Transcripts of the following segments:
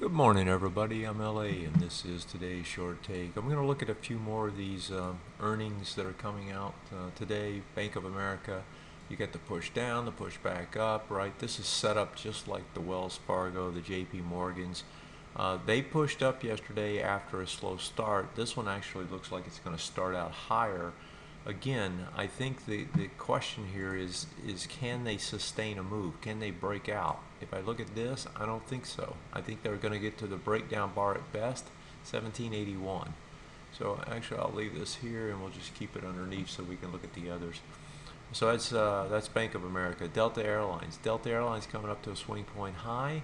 Good morning, everybody. I'm LA, and this is today's short take. I'm going to look at a few more of these earnings that are coming out today. Bank of America, you get the push down, the push back up, right? This is set up just like the Wells Fargo, the JP Morgans. They pushed up yesterday after a slow start. This one actually looks like it's going to start out higher. Again, I think the question here is can they sustain a move? Can they break out? If I look at this, I don't think so. I think they're going to get to the breakdown bar at best, 1781. So actually I'll leave this here and we'll just keep it underneath so we can look at the others. So that's Bank of America. Delta Airlines. Delta Airlines coming up to a swing point high,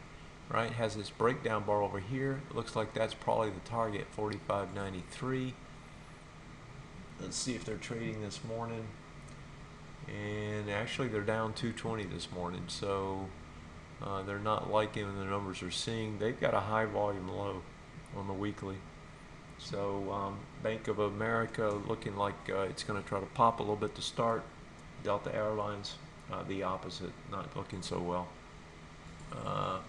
right? Has this breakdown bar over here. It looks like that's probably the target, 45.93. Let's see if they're trading this morning. And actually they're down 220 this morning, so they're not liking the numbers they're seeing. They've got a high volume low on the weekly. So Bank of America looking like it's going to try to pop a little bit to start. Delta Airlines, the opposite, not looking so well. Let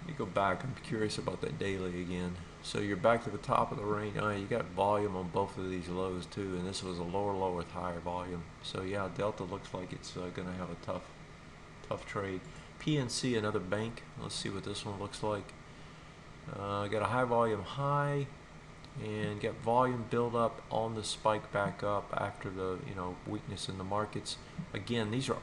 me go back. I'm curious about that daily again. So you're back to the top of the range. You got volume on both of these lows too, and this was a lower low with higher volume. So yeah, Delta looks like it's going to have a tough trade. PNC, another bank. Let's see what this one looks like. Got a high volume high, and get volume build up on the spike back up after the weakness in the markets. Again, these are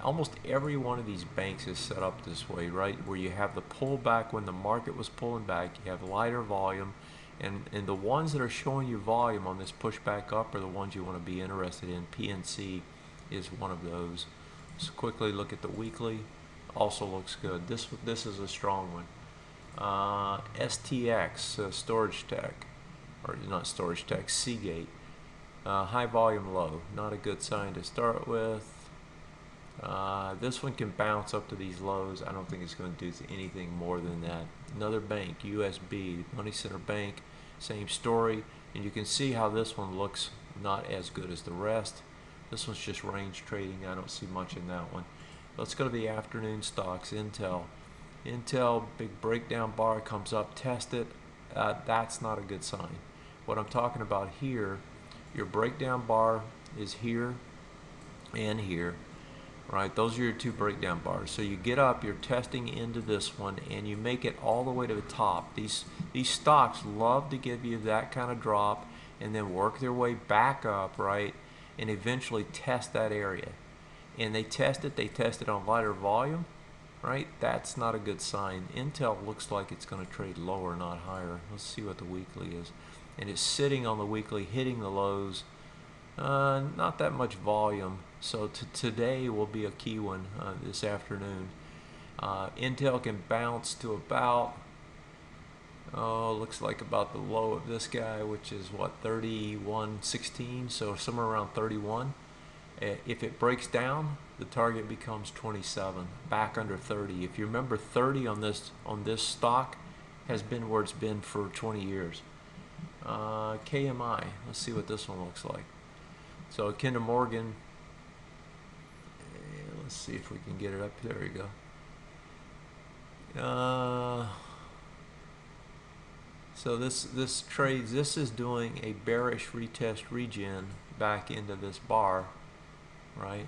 almost every one of these banks is set up this way, right? Where you have the pullback when the market was pulling back, you have lighter volume, and the ones that are showing you volume on this push back up are the ones you want to be interested in. PNC is one of those. Let's quickly look at the weekly. Also looks good. This is a strong one. STX, Storage Tech, or not Storage Tech, Seagate. High volume low, not a good sign to start with. This one can bounce up to these lows. I don't think it's going to do anything more than that. Another bank, USB, Money Center Bank, same story. And you can see how this one looks not as good as the rest. This one's just range trading. I don't see much in that one. Let's go to the afternoon stocks. Intel, big breakdown bar comes up, test it. That's not a good sign. What I'm talking about here, your breakdown bar is here and here. Right, those are your two breakdown bars. So you get up, you're testing into this one, and you make it all the way to the top. These stocks love to give you that kind of drop and then work their way back up, right, and eventually test that area. And they test it on lighter volume, right? That's not a good sign. Intel looks like it's going to trade lower, not higher. Let's see what the weekly is. And it's sitting on the weekly, hitting the lows. Not that much volume, so today will be a key one this afternoon. Intel can bounce to about, looks like about the low of this guy, which is what, 31.16, so somewhere around 31. If it breaks down, the target becomes 27, back under 30. If you remember, 30 on this stock has been where it's been for 20 years. KMI, let's see what this one looks like. So Kinder Morgan, let's see if we can get it up. There we go. So this trades. This is doing a bearish retest regen back into this bar, right?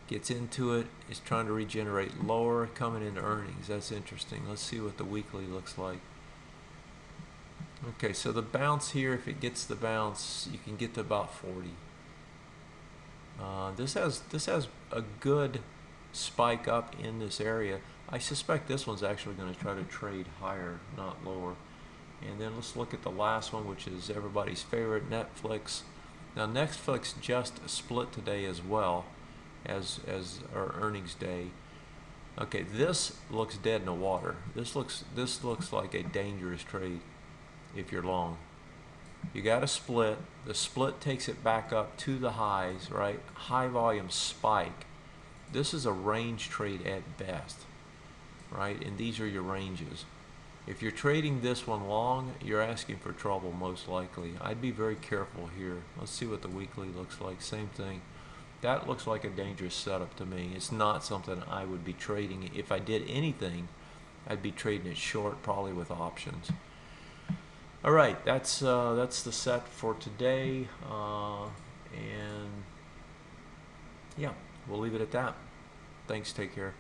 Gets into it. It's trying to regenerate lower, coming into earnings. That's interesting. Let's see what the weekly looks like. Okay, so the bounce here, if it gets the bounce, you can get to about 40. This has a good spike up in this area. I suspect this one's actually going to try to trade higher, not lower. And then let's look at the last one, which is everybody's favorite, Netflix. Now Netflix just split today as well as our earnings day. Okay, this looks dead in the water. This looks like a dangerous trade if you're long. You got a split. The split takes it back up to the highs, right? High volume spike. This is a range trade at best, right? And these are your ranges. If you're trading this one long, you're asking for trouble most likely. I'd be very careful here. Let's see what the weekly looks like. Same thing. That looks like a dangerous setup to me. It's not something I would be trading. If I did anything, I'd be trading it short, probably with options. All right, that's the set for today, and yeah, we'll leave it at that. Thanks, take care.